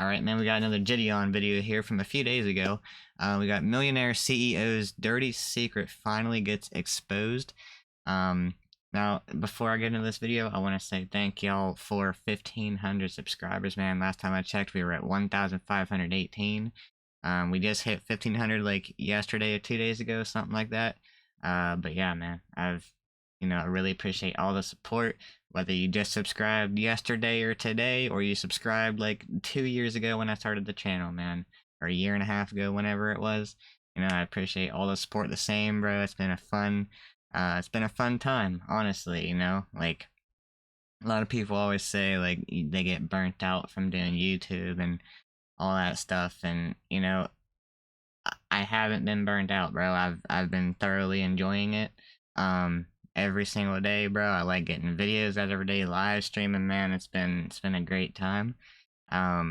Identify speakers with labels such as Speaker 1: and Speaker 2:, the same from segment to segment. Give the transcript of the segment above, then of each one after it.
Speaker 1: Alright, man, we got another Jidion video here from a few days ago. We got Millionaire CEO's dirty secret finally gets exposed. Now, before I get into this video, I want to say thank y'all for 1,500 subscribers, man. Last time I checked, we were at 1,518. We just hit 1,500 like yesterday or 2 days ago, something like that. But yeah, man, I really appreciate all the support. Whether you just subscribed yesterday or today, or you subscribed like 2 years ago when I started the channel, man, or a year and a half ago, whenever it was, I appreciate all the support the same, bro. It's been a fun time, honestly, like, a lot of people always say, like, they get burnt out from doing YouTube and all that stuff, and, I haven't been burnt out, bro. I've been thoroughly enjoying it, every single day, bro. I like getting videos out every day, live streaming, man. It's been a great time. Yeah,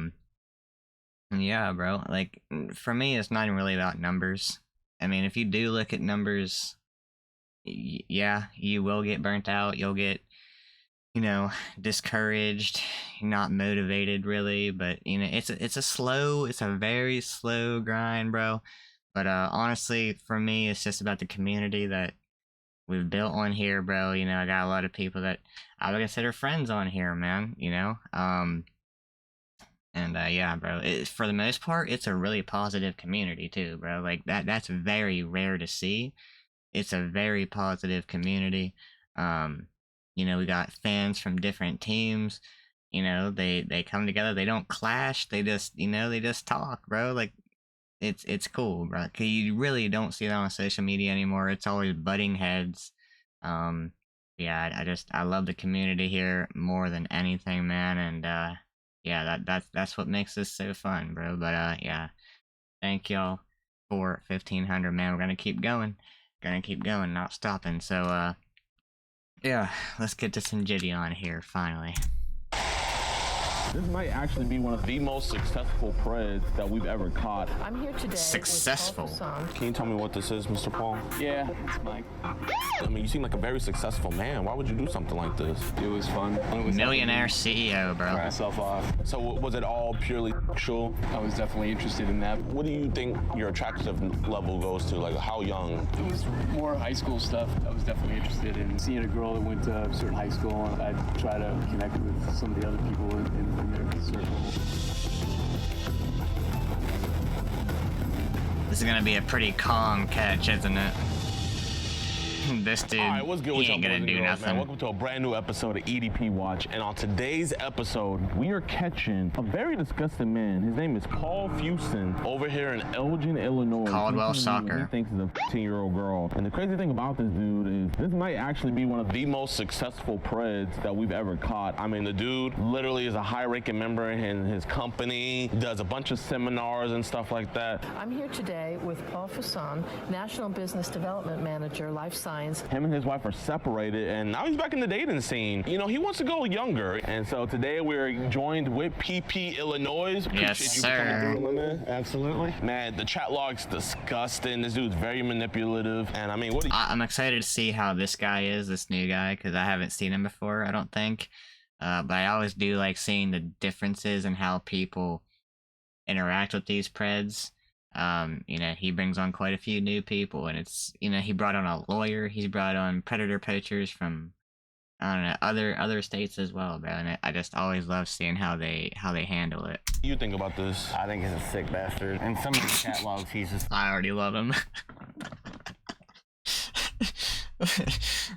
Speaker 1: bro. Like, for me, it's not even really about numbers. I mean, if you do look at numbers, yeah, you will get burnt out. You'll get, discouraged, not motivated, really. But it's a very slow grind, bro. But honestly, for me, it's just about the community that we've built on here, bro. I got a lot of people that I would consider friends on here, man. Yeah, bro. For the most part, it's a really positive community too, bro. Like that's very rare to see. It's a very positive community. We got fans from different teams. They come together. They don't clash. They just they just talk, bro. Like, it's cool, bro. 'Cause you really don't see that on social media anymore. It's always butting heads. Yeah, I love the community here more than anything, man. And yeah, that's what makes this so fun, bro. But yeah, thank y'all for 1,500, man. We're gonna keep going, not stopping. So yeah, let's get to some Jidion here finally.
Speaker 2: This might actually be one of the most successful preds that we've ever caught.
Speaker 3: I'm here today.
Speaker 1: Successful.
Speaker 2: Can you tell me what this is, Mr. Paul?
Speaker 4: Yeah, it's Mike.
Speaker 2: I mean, you seem like a very successful man. Why would you do something like this?
Speaker 4: It was fun.
Speaker 1: Millionaire CEO, bro.
Speaker 4: Start myself off.
Speaker 2: So was it all purely sexual?
Speaker 4: I was definitely interested in that.
Speaker 2: What do you think your attractive level goes to? Like, how young?
Speaker 4: It was more high school stuff. I was definitely interested in seeing a girl that went to a certain high school, and I'd try to connect with some of the other people in their circle.
Speaker 1: This is gonna be a pretty calm catch, isn't it? This dude,
Speaker 2: All right, what's good with
Speaker 1: he ain't
Speaker 2: y'all
Speaker 1: gonna
Speaker 2: boys and
Speaker 1: do
Speaker 2: girls,
Speaker 1: nothing.
Speaker 2: man? Welcome to a brand new episode of EDP Watch. And on today's episode, we are catching a very disgusting man. His name is Paul Fusen over here in Elgin, Illinois.
Speaker 1: Caldwell
Speaker 2: He
Speaker 1: Soccer.
Speaker 2: thinks he's a 15-year-old girl. And the crazy thing about this dude is this might actually be one of the most successful preds that we've ever caught. I mean, the dude literally is a high-ranking member in his company, does a bunch of seminars and stuff like that.
Speaker 3: I'm here today with Paul Fusen, National Business Development Manager, Life Science.
Speaker 2: Him and his wife are separated, and now he's back in the dating scene. He wants to go younger. And so today we're joined with PP Illinois.
Speaker 1: Yes, sir.
Speaker 2: Absolutely. Man, the chat log's disgusting. This dude's very manipulative. And I mean, what do you...
Speaker 1: I'm excited to see how this guy is, this new guy, because I haven't seen him before, I don't think. But I always do like seeing the differences in how people interact with these preds. He brings on quite a few new people, and it's, he brought on a lawyer, he's brought on predator poachers from, I don't know, other states as well, bro, and I just always love seeing how they handle it.
Speaker 2: What do you think about this?
Speaker 5: I think he's a sick bastard. And some of the chat logs, he's just...
Speaker 1: I already love him.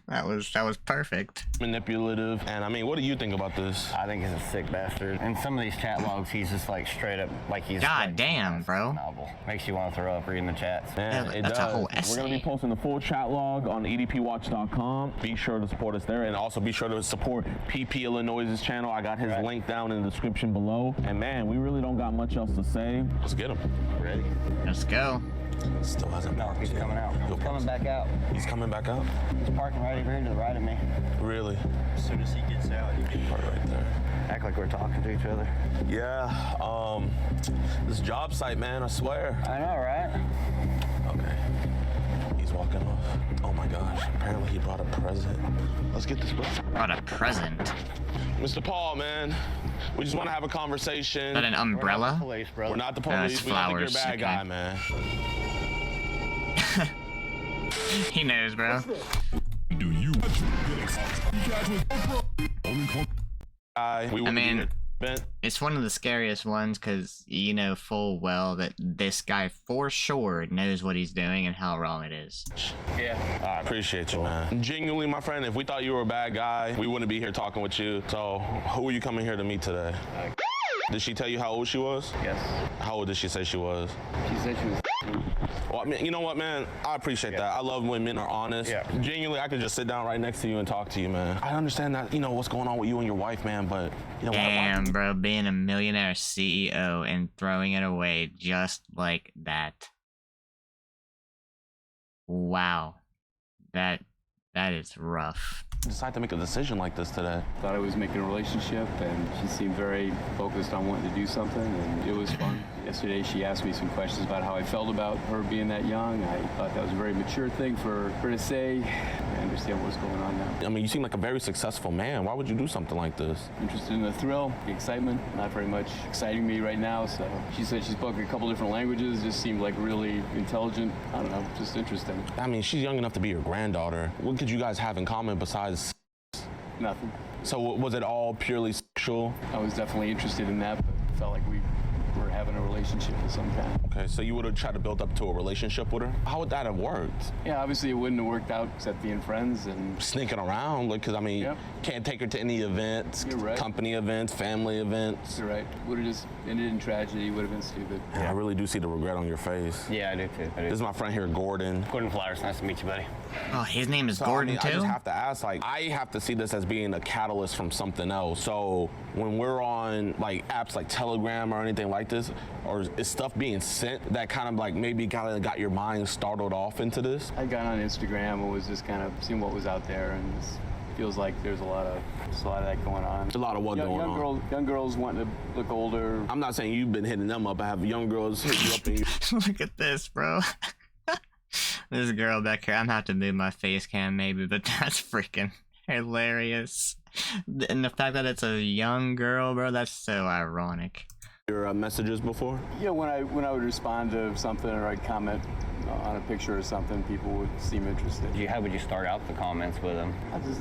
Speaker 1: That was perfect.
Speaker 2: Manipulative. And I mean, what do you think about this?
Speaker 5: I think he's a sick bastard. And some of these chat logs, he's just like straight up, like he's...
Speaker 1: God
Speaker 5: like,
Speaker 1: damn, bro.
Speaker 5: Novel. Makes you want to throw up reading the chats.
Speaker 2: Man,
Speaker 1: Yeah,
Speaker 2: it
Speaker 1: that's
Speaker 2: does.
Speaker 1: a whole
Speaker 2: We're going to be
Speaker 1: essay.
Speaker 2: posting the full chat log on edpwatch.com. Be sure to support us there, and also be sure to support PP Illinois' channel. I got his link down in the description below. And man, we really don't got much else to say. Let's get him.
Speaker 5: Ready?
Speaker 1: Let's go.
Speaker 2: Still hasn't
Speaker 5: No,
Speaker 2: parked
Speaker 5: he's
Speaker 2: yet.
Speaker 5: coming out. He's coming back out.
Speaker 2: He's coming back out?
Speaker 5: He's parking right over here to the right of me.
Speaker 2: Really?
Speaker 5: As soon as he gets out, he can
Speaker 2: Park right there.
Speaker 5: act like we're talking to each other.
Speaker 2: Yeah, this job site, man, I swear.
Speaker 5: I know, right?
Speaker 2: Okay. He's walking off. Oh my gosh, apparently he brought a present. Let's get this present.
Speaker 1: Brought a present.
Speaker 2: Mr. Paul, man, we just want to have a conversation.
Speaker 1: Is that an umbrella?
Speaker 5: Police, brother.
Speaker 2: We're not the
Speaker 1: No, it's
Speaker 2: police. We don't think you're a
Speaker 1: flowers,
Speaker 2: bad
Speaker 1: okay.
Speaker 2: guy, man.
Speaker 1: He knows, bro.
Speaker 6: Do you?
Speaker 2: We
Speaker 1: I mean,
Speaker 2: bent.
Speaker 1: it's one of the scariest ones because you know full well that this guy for sure knows what he's doing and how wrong it is.
Speaker 4: Yeah.
Speaker 2: I appreciate you, man. Genuinely, my friend, if we thought you were a bad guy, we wouldn't be here talking with you. So, who are you coming here to meet today? Did she tell you how old she was?
Speaker 4: Yes.
Speaker 2: How old did she say she was?
Speaker 4: She said she was.
Speaker 2: Well, I mean, you know what, man? I appreciate that. I love when men are honest.
Speaker 5: Yeah.
Speaker 2: Genuinely, I could just sit down right next to you and talk to you, man. I understand that, you know, what's going on with you and your wife, man, but, you know,
Speaker 1: Damn, bro, being a millionaire CEO and throwing it away just like that. Wow. That is rough.
Speaker 2: decide to make a decision like this today?
Speaker 4: Thought I was making a relationship, and she seemed very focused on wanting to do something, and it was fun. Yesterday, she asked me some questions about how I felt about her being that young. I thought that was a very mature thing for her to say. I understand what's going on now.
Speaker 2: I mean, you seem like a very successful man. Why would you do something like this?
Speaker 4: Interested in the thrill, the excitement. Not very much exciting me right now, so she said she spoke a couple different languages, just seemed like really intelligent. I don't know, just interesting.
Speaker 2: I mean, she's young enough to be your granddaughter. What could you guys have in common besides?
Speaker 4: Nothing.
Speaker 2: So was it all purely sexual?
Speaker 4: I was definitely interested in that, but felt like we were having a relationship of some kind.
Speaker 2: Okay, so you would have tried to build up to a relationship with her? How would that have worked?
Speaker 4: Yeah, obviously it wouldn't have worked out except being friends and
Speaker 2: Sneaking around, like, because I mean,
Speaker 4: Yep.
Speaker 2: can't take her to any events,
Speaker 4: You're right.
Speaker 2: company events, family events.
Speaker 4: you're right. Would have just ended in tragedy, would have been stupid.
Speaker 2: Man, I really do see the regret on your face.
Speaker 5: Yeah, I do too.
Speaker 2: This is my friend here, Gordon.
Speaker 5: Gordon Flowers, nice to meet you, buddy.
Speaker 1: Oh, his name is
Speaker 2: So,
Speaker 1: Gordon
Speaker 2: I
Speaker 1: too?
Speaker 2: just have to ask, like, I have to see this as being a catalyst from something else. So when we're on like apps like Telegram or anything like this, or is stuff being sent that kind of like maybe kind of got your mind startled off into this?
Speaker 4: I got on Instagram and was just kind of seeing what was out there, and it feels like there's a lot of that going on.
Speaker 2: A lot of what going on.
Speaker 4: Young girls wanting to look older.
Speaker 2: I'm not saying you've been hitting them up. I have young girls hit you up and you.
Speaker 1: Look at this, bro. This girl back here. I'm gonna have to move my face cam maybe, but that's freaking hilarious. And the fact that it's a young girl, bro, that's so ironic.
Speaker 2: Your messages before?
Speaker 4: Yeah, when I would respond to something or I'd comment on a picture or something, people would seem interested.
Speaker 5: How would you start out the comments with them?
Speaker 4: I just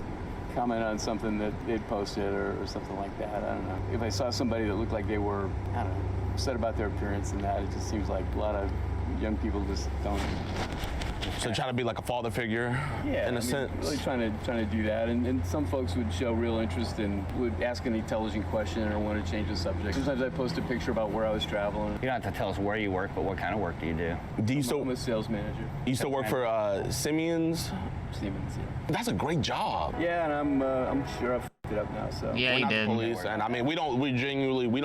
Speaker 4: comment on something that they'd posted or something like that. I don't know. If I saw somebody that looked like they were, I don't know, upset about their appearance and that, it just seems like a lot of young people just don't.
Speaker 2: So try to be like a father figure, in a sense.
Speaker 4: Really trying to do that, and some folks would show real interest and would ask an intelligent question or want to change the subject. Sometimes I post a picture about where I was traveling.
Speaker 5: You don't have to tell us where you work, but what kind of work do you do?
Speaker 2: Do you still
Speaker 4: I'm a sales manager.
Speaker 2: you still work for Simeon's?
Speaker 4: Siemens.
Speaker 2: That's a great job.
Speaker 4: Yeah, and I'm sure I've f***ed it up now. So
Speaker 1: Yeah,
Speaker 2: We're
Speaker 1: he
Speaker 2: not
Speaker 1: did.
Speaker 2: the police, and I mean we don't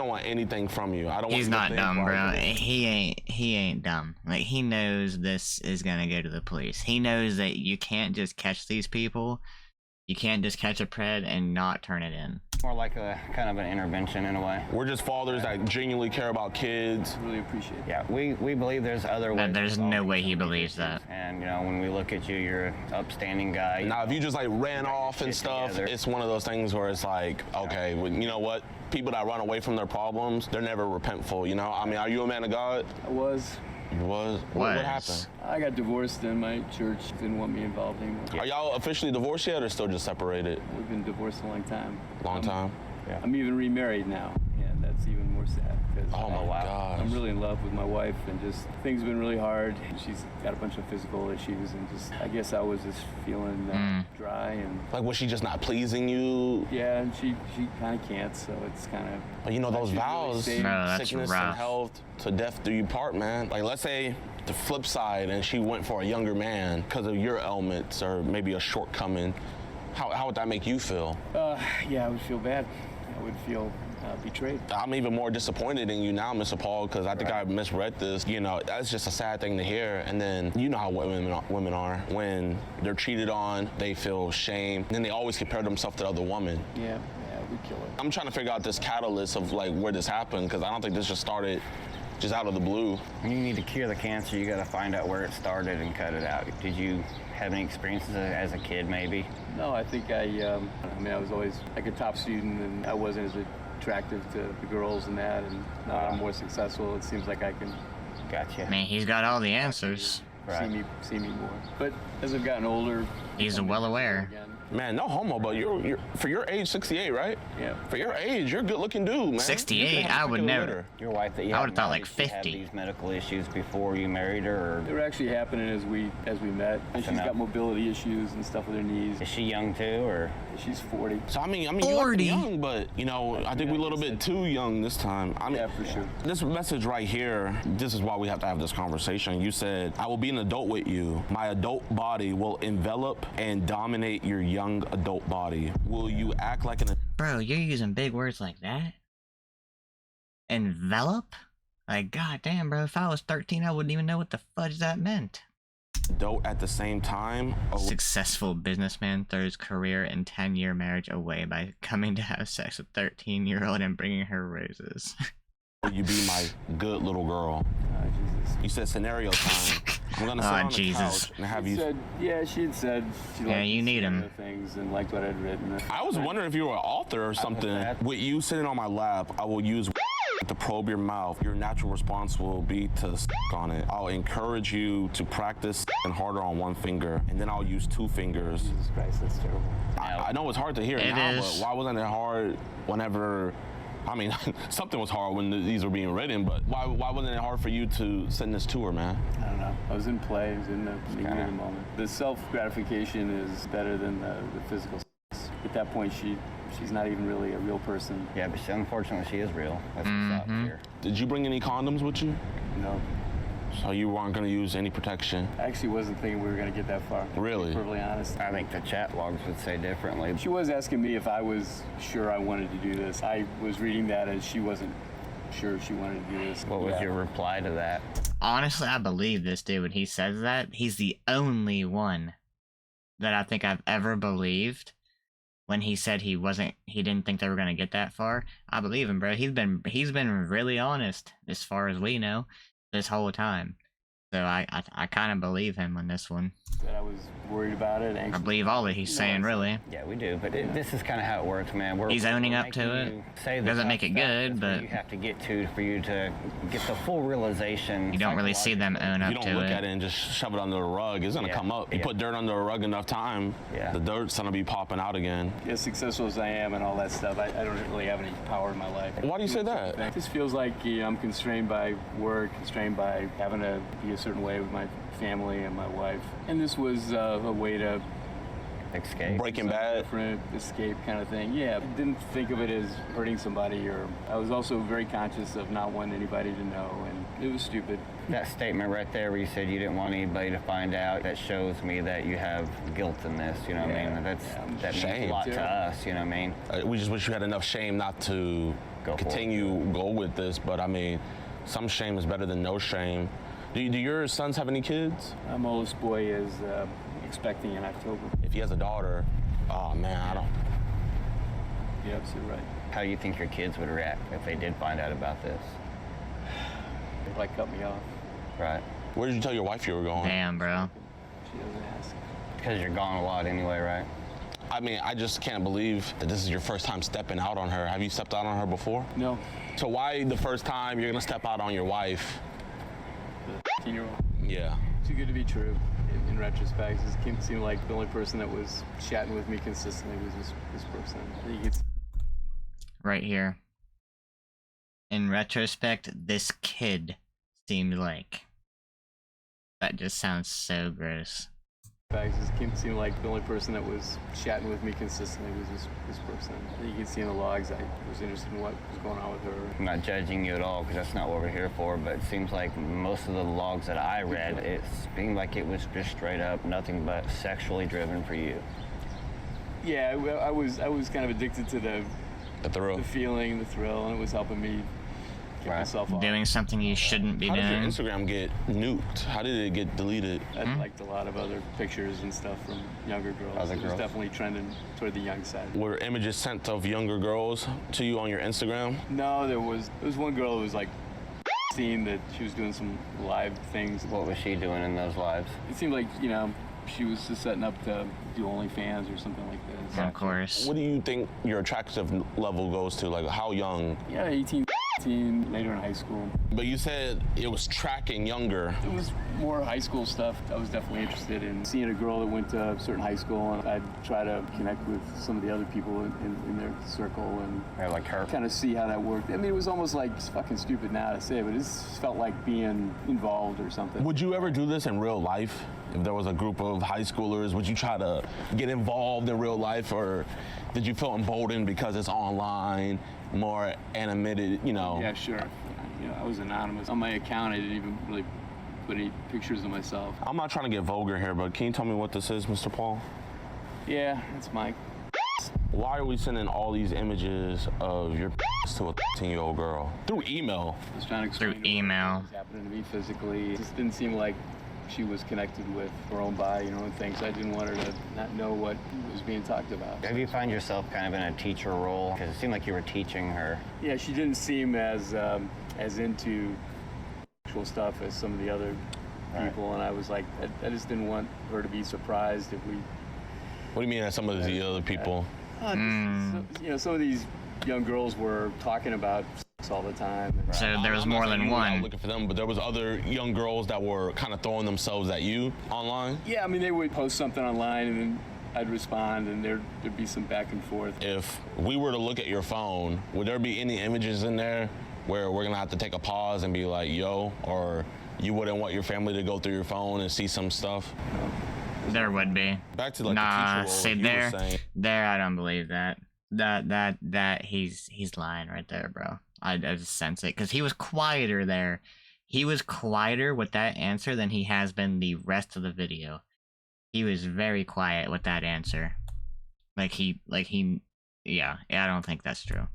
Speaker 2: want anything from you. I don't.
Speaker 1: He's
Speaker 2: want you to
Speaker 1: not
Speaker 2: think
Speaker 1: dumb, bro.
Speaker 2: like this.
Speaker 1: He ain't dumb. Like, he knows this is gonna go to the police. He knows that you can't just catch these people. You can't just catch a pred and not turn it in.
Speaker 5: More like a kind of an intervention in a way.
Speaker 2: We're just fathers that genuinely care about kids.
Speaker 4: really appreciate it.
Speaker 5: Yeah, we believe there's other ways.
Speaker 1: There's
Speaker 5: of
Speaker 1: no
Speaker 5: solving
Speaker 1: way he
Speaker 5: some of these
Speaker 1: believes that.
Speaker 5: issues. And you know, when we look at you, you're an upstanding guy.
Speaker 2: Now, if you just like ran off and
Speaker 5: shit
Speaker 2: stuff,
Speaker 5: together.
Speaker 2: it's one of those things where it's like, okay, well, you know what? People that run away from their problems, they're never repentful. You know, I mean, are you a man of God?
Speaker 4: I was.
Speaker 2: You was. What happened?
Speaker 4: I got divorced and my church didn't want me involved anymore.
Speaker 2: Are y'all officially divorced yet, or still just separated?
Speaker 4: We've been divorced a long time.
Speaker 2: Long time.
Speaker 4: I'm even remarried now, and that's even more sad because
Speaker 2: Oh my gosh.
Speaker 4: I'm really in love with my wife, and just things have been really hard. She's got a bunch of physical issues, and just I guess I was just feeling dry, and
Speaker 2: Like, was she just not pleasing you?
Speaker 4: yeah, and she kind of can't, so it's kind of.
Speaker 2: But you know those vows,
Speaker 4: really
Speaker 1: No, that's
Speaker 2: sickness
Speaker 1: rough.
Speaker 2: and health, to death do you part, man. Like, let's say the flip side, and she went for a younger man because of your ailments or maybe a shortcoming. How would that make you feel?
Speaker 4: Yeah, I would feel bad. I would feel betrayed.
Speaker 2: I'm even more disappointed in you now, Mr. Paul, because I think I misread this. You know, that's just a sad thing to hear. And then you know how women are. When they're cheated on, they feel shame. And then they always compare themselves to other women.
Speaker 4: Yeah, we kill it.
Speaker 2: I'm trying to figure out this catalyst of like where this happened, because I don't think this just started just out of the blue.
Speaker 5: When you need to cure the cancer, you got to find out where it started and cut it out. Did you have any experiences as a kid, maybe?
Speaker 4: No, I think I mean, I was always like a top student, and I wasn't as attractive to the girls and that, and now that I'm more successful, it seems like I can
Speaker 5: Gotcha.
Speaker 1: I mean, he's got all the answers.
Speaker 5: Right.
Speaker 4: see me more. But as I've gotten older,
Speaker 1: He's well aware.
Speaker 4: again.
Speaker 2: Man, no homo, but you're for your age, 68, right?
Speaker 4: Yeah.
Speaker 2: For your age, you're a good-looking dude, man.
Speaker 1: 68? I would never.
Speaker 5: Your wife that you
Speaker 1: I
Speaker 5: had
Speaker 1: would've thought
Speaker 5: married,
Speaker 1: like
Speaker 5: she had
Speaker 1: 50.
Speaker 5: these medical issues before you married her,
Speaker 4: They
Speaker 5: or
Speaker 4: were actually happening as we met, and she's
Speaker 5: enough.
Speaker 4: got mobility issues and stuff with her knees.
Speaker 5: is she young too, or?
Speaker 4: She's 40.
Speaker 2: So I mean, you're
Speaker 1: 40.
Speaker 2: young, but you know, I think we're a little bit too young this time. I mean,
Speaker 4: Yeah, for sure.
Speaker 2: This message right here, this is why we have to have this conversation. You said, I will be an adult with you. My adult body will envelop and dominate your young adult body. Will you act like an
Speaker 1: Bro, you're using big words like that? Envelop? Like, goddamn, bro, if I was 13, I wouldn't even know what the fudge that meant.
Speaker 2: adult at the same time? Or
Speaker 1: Successful businessman throws career and 10-year marriage away by coming to have sex with 13-year-old and bringing her roses.
Speaker 2: will you be my good little girl?
Speaker 4: Jesus.
Speaker 2: You said scenario time. I'm gonna sit
Speaker 1: Aw,
Speaker 2: on the
Speaker 1: Jesus.
Speaker 2: couch and have
Speaker 4: She
Speaker 2: you.
Speaker 4: said, yeah, she had said she
Speaker 1: Yeah,
Speaker 4: liked
Speaker 1: you
Speaker 4: to
Speaker 1: need
Speaker 4: see
Speaker 1: 'em.
Speaker 4: other things and liked what I'd written.
Speaker 2: I was wondering if you were an author or something.
Speaker 5: that.
Speaker 2: With you sitting on my lap, I will use to probe your mouth. Your natural response will be to on it. I'll encourage you to practice and harder on one finger, and then I'll use two fingers.
Speaker 4: Jesus Christ, that's terrible.
Speaker 2: I know it's hard to hear
Speaker 1: It
Speaker 2: now,
Speaker 1: is.
Speaker 2: but why wasn't it hard whenever? I mean, something was hard when these were being written, but why wasn't it hard for you to send this to her, man?
Speaker 4: I don't know. I was in play. I was in the heat of the moment. The self-gratification is better than the physical sex. At that point, she's not even really a real person.
Speaker 5: Yeah, but unfortunately, she is real. That's what's up here.
Speaker 2: Did you bring any condoms with you?
Speaker 4: No.
Speaker 2: So you weren't going to use any protection?
Speaker 4: I actually wasn't thinking we were going to get that far.
Speaker 2: Really?
Speaker 4: To be perfectly honest.
Speaker 5: I think the chat logs would say differently.
Speaker 4: She was asking me if I was sure I wanted to do this. I was reading that as she wasn't sure she wanted to do this.
Speaker 5: What was
Speaker 4: Yeah.
Speaker 5: your reply to that?
Speaker 1: Honestly, I believe this dude when he says that. He's the only one that I think I've ever believed when he said he didn't think they were gonna get that far. I believe him, bro. He's been really honest as far as we know this whole time. So I kind of believe him on this one.
Speaker 4: That I was worried about it.
Speaker 1: I
Speaker 4: Anxious.
Speaker 1: believe all that he's saying, really.
Speaker 5: Yeah, we do, but this is kind of how it works, man.
Speaker 1: He's owning
Speaker 5: we're
Speaker 1: up to
Speaker 5: making
Speaker 1: it.
Speaker 5: you say the
Speaker 1: Doesn't
Speaker 5: tough
Speaker 1: make it
Speaker 5: stuff.
Speaker 1: good,
Speaker 5: That's where
Speaker 1: but-
Speaker 5: you have to get to for you to get the full realization.
Speaker 1: You don't really see them own
Speaker 2: You
Speaker 1: up
Speaker 2: don't
Speaker 1: to
Speaker 2: look
Speaker 1: it.
Speaker 2: at it and just shove it under the rug. It's going to
Speaker 5: Yeah,
Speaker 2: come up. You
Speaker 5: yeah.
Speaker 2: put dirt under the rug enough time,
Speaker 5: Yeah.
Speaker 2: the dirt's going to be popping out again.
Speaker 4: As successful as I am and all that stuff, I don't really have any power in my life.
Speaker 2: Why do you say that?
Speaker 4: It just feels like I'm constrained by work, constrained by having to be a certain way with my family and my wife. And this was a way to
Speaker 5: escape.
Speaker 2: Breaking Bad.
Speaker 4: different escape kind of thing. Yeah, I didn't think of it as hurting somebody, or I was also very conscious of not wanting anybody to know, and it was stupid.
Speaker 5: That statement right there where you said you didn't want anybody to find out, that shows me that you have guilt in this, you know what I
Speaker 4: Yeah,
Speaker 5: mean?
Speaker 4: yeah.
Speaker 5: That means
Speaker 2: Shame.
Speaker 5: a lot
Speaker 4: too.
Speaker 5: to us, you know what I mean?
Speaker 2: We just wish you had enough shame not to
Speaker 5: Go for it.
Speaker 2: go with this, but I mean, some shame is better than no shame. Do your sons have any kids?
Speaker 4: My oldest boy is expecting in October.
Speaker 2: If he has a daughter, oh man, I don't.
Speaker 4: You're absolutely right.
Speaker 5: How do you think your kids would react if they did find out about this?
Speaker 4: They'd like cut me off.
Speaker 5: Right?
Speaker 2: Where did you tell your wife you were going?
Speaker 1: Damn, bro.
Speaker 4: She doesn't ask.
Speaker 5: Because you're gone a lot anyway, right?
Speaker 2: I mean, I just can't believe that this is your first time stepping out on her. Have you stepped out on her before?
Speaker 4: No.
Speaker 2: So why the first time you're gonna step out on your wife?
Speaker 4: The 15-year-old.
Speaker 2: Yeah.
Speaker 4: Too good to be true. In retrospect, it seemed like the only person that was chatting with me consistently was this person. You could
Speaker 1: Right here. In retrospect, this kid seemed like. That just sounds so gross.
Speaker 4: it seemed like the only person that was chatting with me consistently was this person. You can see in the logs I was interested in what was going on with her.
Speaker 5: I'm not judging you at all because that's not what we're here for, but it seems like most of the logs that I read, it seemed like it was just straight up nothing but sexually driven for you.
Speaker 4: Yeah, I was kind of addicted to the
Speaker 2: thrill.
Speaker 4: feeling, the thrill, and it was helping me get
Speaker 5: Right.
Speaker 4: myself off.
Speaker 1: Doing something you shouldn't be
Speaker 2: How did your
Speaker 1: doing.
Speaker 2: Instagram get nuked? How did it get deleted?
Speaker 4: I liked a lot of other pictures and stuff from younger girls.
Speaker 5: Other
Speaker 4: It was
Speaker 5: girls.
Speaker 4: definitely trending toward the young side.
Speaker 2: Were images sent of younger girls to you on your Instagram?
Speaker 4: No, there was one girl who was like seen that she was doing some live things.
Speaker 5: What was she doing in those lives?
Speaker 4: It seemed like, She was just setting up to do OnlyFans or something like this.
Speaker 1: Of course.
Speaker 2: What do you think your attractive level goes to? Like, how young?
Speaker 4: Yeah, 18, 18, later in high school.
Speaker 2: But you said it was tracking younger.
Speaker 4: It was more high school stuff. I was definitely interested in seeing a girl that went to a certain high school, and I'd try to connect with some of the other people in their circle and
Speaker 5: Like her.
Speaker 4: kind of see how that worked. I mean, it was almost like, it's fucking stupid now to say, but it just felt like being involved or something.
Speaker 2: Would you ever do this in real life? If there was a group of high schoolers, would you try to get involved in real life, or did you feel emboldened because it's online, more animated, you know?
Speaker 4: Yeah, sure. You know, I was anonymous. On my account, I didn't even really put any pictures of myself.
Speaker 2: I'm not trying to get vulgar here, but can you tell me what this is, Mr. Paul?
Speaker 4: Yeah, that's Mike.
Speaker 2: Why are we sending all these images of your to a 13-year-old girl? Through email.
Speaker 4: I was trying to explain
Speaker 1: Through
Speaker 4: to her
Speaker 1: email.
Speaker 4: what was happening to me physically. It just didn't seem like she was connected with her own body, you know, and things. I didn't want her to not know what was being talked about.
Speaker 5: Have you find yourself kind of in a teacher role? Because it seemed like you were teaching her.
Speaker 4: Yeah, she didn't seem as into sexual stuff as some of the other people, and I was like, I just didn't want her to be surprised if we.
Speaker 2: What do you mean that some of the other people?
Speaker 4: You know, some of these young girls were talking about sex all the time.
Speaker 1: So there was
Speaker 2: I'm not
Speaker 1: more
Speaker 2: saying
Speaker 1: than
Speaker 2: you were out
Speaker 1: one.
Speaker 2: looking for them, but there was other young girls that were kind of throwing themselves at you online.
Speaker 4: Yeah, I mean, they would post something online, and then I'd respond, and there'd be some back and forth.
Speaker 2: If we were to look at your phone, would there be any images in there where we're gonna have to take a pause and be like, yo, or you wouldn't want your family to go through your phone and see some stuff?
Speaker 1: There would be.
Speaker 2: Back to like
Speaker 1: Nah,
Speaker 2: the teacher
Speaker 1: see
Speaker 2: role, you were saying.
Speaker 1: there, I don't believe that. That he's lying right there, bro. I just sense it, because he was quieter there. He was quieter with that answer than he has been the rest of the video. He was very quiet with that answer. Yeah, I don't think that's true.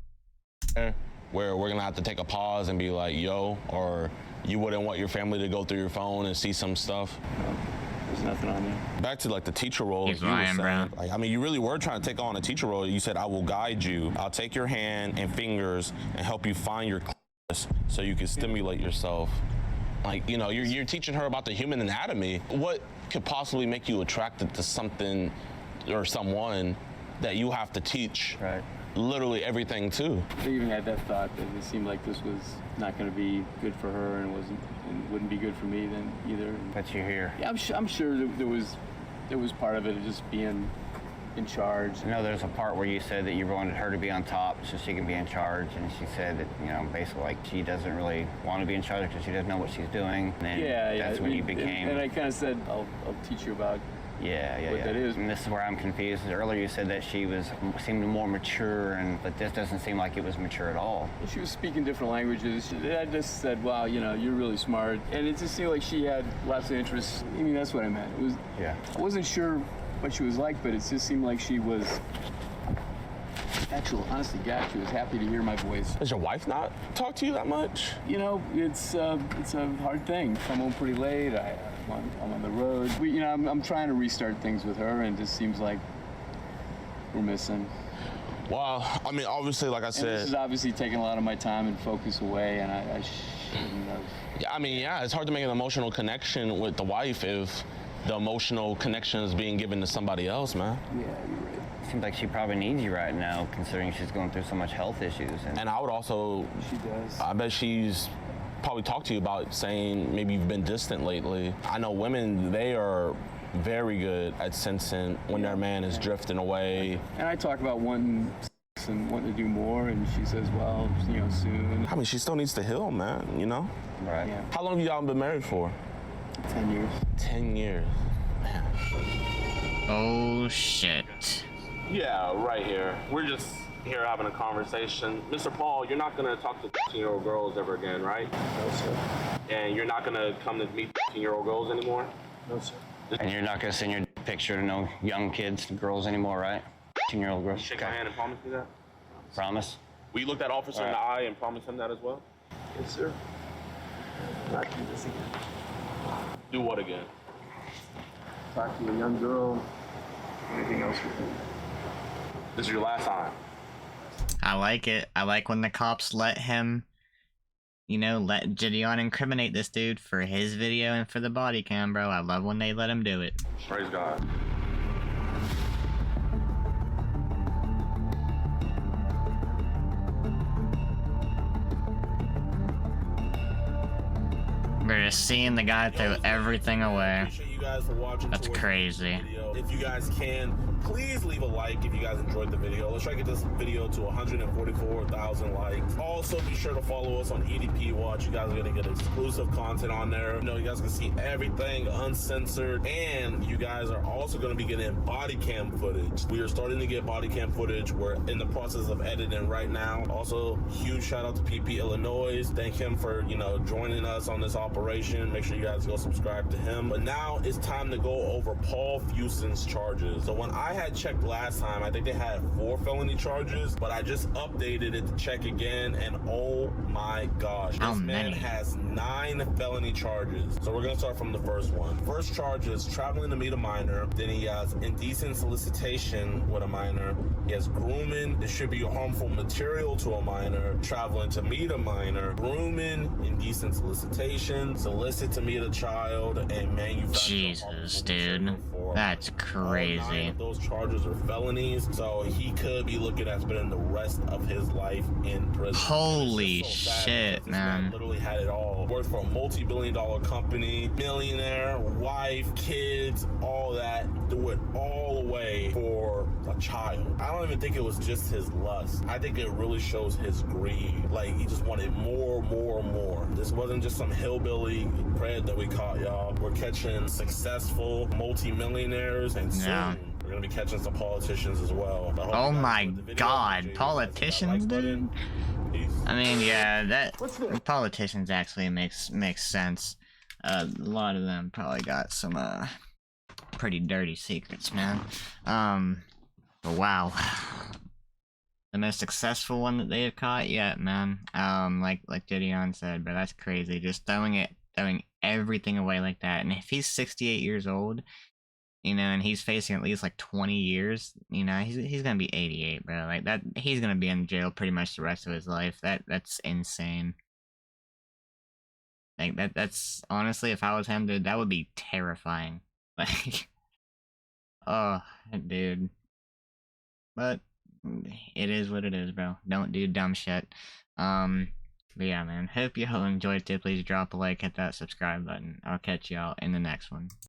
Speaker 2: Where we're gonna have to take a pause and be like, yo, or you wouldn't want your family to go through your phone and see some stuff?
Speaker 4: There's nothing on there.
Speaker 2: Back to like the teacher role.
Speaker 1: He's
Speaker 2: you were
Speaker 1: lying,
Speaker 2: saying,
Speaker 1: bro.
Speaker 2: like, I mean, you really were trying to take on a teacher role. You said, I will guide you. I'll take your hand and fingers and help you find your clitoris so you can stimulate yourself. Like, you know, you're teaching her about the human anatomy. What could possibly make you attracted to something or someone that you have to teach literally everything to?
Speaker 4: I even had that thought that it seemed like this was not going to be good for her, and wouldn't be good for me then either.
Speaker 5: But you're here.
Speaker 4: Yeah, I'm sure that there was part of it of just being in charge.
Speaker 5: I know there's a part where you said that you wanted her to be on top so she can be in charge, and she said that, you know, basically like she doesn't really want to be in charge because she doesn't know what she's doing. And then that's when you became.
Speaker 4: And I kind of said, I'll teach you about what that is.
Speaker 5: And this is where I'm confused. Earlier you said that she seemed more mature, but this doesn't seem like it was mature at all.
Speaker 4: She was speaking different languages. I just said, wow, you know, you're really smart. And it just seemed like she had lots of interests. I mean, that's what I meant. I wasn't sure what she was like, but it just seemed like she was, honest to God, she was happy to hear my voice.
Speaker 2: Does your wife not talk to you that much?
Speaker 4: You know, it's a hard thing. I'm home pretty late. I'm on the road. I'm trying to restart things with her, and it just seems like we're missing.
Speaker 2: Well, I mean, obviously, like I said,
Speaker 4: this is obviously taking a lot of my time and focus away, and I shouldn't have.
Speaker 2: Yeah, I mean, yeah, it's hard to make an emotional connection with the wife if the emotional connection is being given to somebody else, man.
Speaker 4: Yeah, you're right.
Speaker 5: Seems like she probably needs you right now, considering she's going through so much health issues.
Speaker 2: And I would also,
Speaker 4: she does.
Speaker 2: I bet she's probably talked to you about saying maybe you've been distant lately. I know women, they are very good at sensing when their man is drifting away.
Speaker 4: And I talk about wanting sex and wanting to do more, and she says, well, you know, soon.
Speaker 2: I mean, she still needs to heal, man, you know?
Speaker 5: Right.
Speaker 4: Yeah.
Speaker 2: How long have y'all been married for?
Speaker 4: 10 years.
Speaker 2: 10 years. Man.
Speaker 1: Oh shit.
Speaker 2: Yeah, right here. We're just here having a conversation. Mr. Paul, you're not gonna talk to 13-year-old girls ever again, right?
Speaker 4: No, sir.
Speaker 2: And you're not gonna come to meet 13-year-old girls anymore?
Speaker 4: No, sir.
Speaker 5: And you're not going to send your picture to no young kids, girls anymore, right? 10-year-old girls.
Speaker 2: Shake my hand and promise me that?
Speaker 5: Promise?
Speaker 2: Will you look that officer in the eye and promise him that as well?
Speaker 4: Yes, sir. Not do this again.
Speaker 2: Do what again?
Speaker 4: Talk to a young girl. Anything else with me?
Speaker 2: This is your last time.
Speaker 1: I like it. I like when the cops let him you know, let Jidion incriminate this dude for his video and for the body cam, bro. I love when they let him do it.
Speaker 2: Praise God.
Speaker 1: We're just seeing the guy throw everything away.
Speaker 2: Appreciate you guys for watching.
Speaker 1: That's crazy.
Speaker 2: If you guys can, please leave a like if you guys enjoyed the video. Let's try to get this video to 144,000 likes. Also, be sure to follow us on EDP Watch. You guys are gonna get exclusive content on there. You know, you guys can see everything uncensored, and you guys are also gonna be getting body cam footage. We are starting to get body cam footage. We're in the process of editing right now. Also, huge shout out to PP Illinois. Thank him for, you know, joining us on this operation. Make sure you guys go subscribe to him. But now it's time to go over Paul Fuson's charges. So when I had checked last time, I think they had 4 felony charges, but I just updated it to check again, and oh my gosh, this man has 9 felony charges. So we're gonna start from the first one. First charge is traveling to meet a minor. Then he has indecent solicitation with a minor. He has grooming, distribute harmful material to a minor, traveling to meet a minor, grooming, indecent solicitation, solicit to meet a child, and manufacture.
Speaker 1: Jesus, dude. That's crazy.
Speaker 2: All 9 of those charges are felonies, so he could be looking at spending the rest of his life in prison.
Speaker 1: Holy shit, man.
Speaker 2: Literally had it all. Worked for a multi-billion-dollar company, millionaire, wife, kids, all that. Do it all away for a child. I don't even think it was just his lust. I think it really shows his greed. Like, he just wanted more, more, more. This wasn't just some hillbilly bread that we caught, y'all. We're catching successful multi-millionaires, and soon we're gonna be catching some politicians as well.
Speaker 1: Oh my god, politicians, dude? I mean, yeah, that politicians actually makes sense. A lot of them probably got some pretty dirty secrets, man. But wow, the most successful one that they have caught yet, man. Like Jidion said, but that's crazy. Just throwing everything away like that. And if he's 68 years old, you know, and he's facing at least like 20 years, you know, he's gonna be 88, bro. Like that, he's gonna be in jail pretty much the rest of his life. That's insane. Like that's honestly, if I was him, dude, that would be terrifying. Like, oh, dude. But it is what it is, bro. Don't do dumb shit. But yeah, man. Hope y'all enjoyed it. Please drop a like, hit that subscribe button. I'll catch y'all in the next one.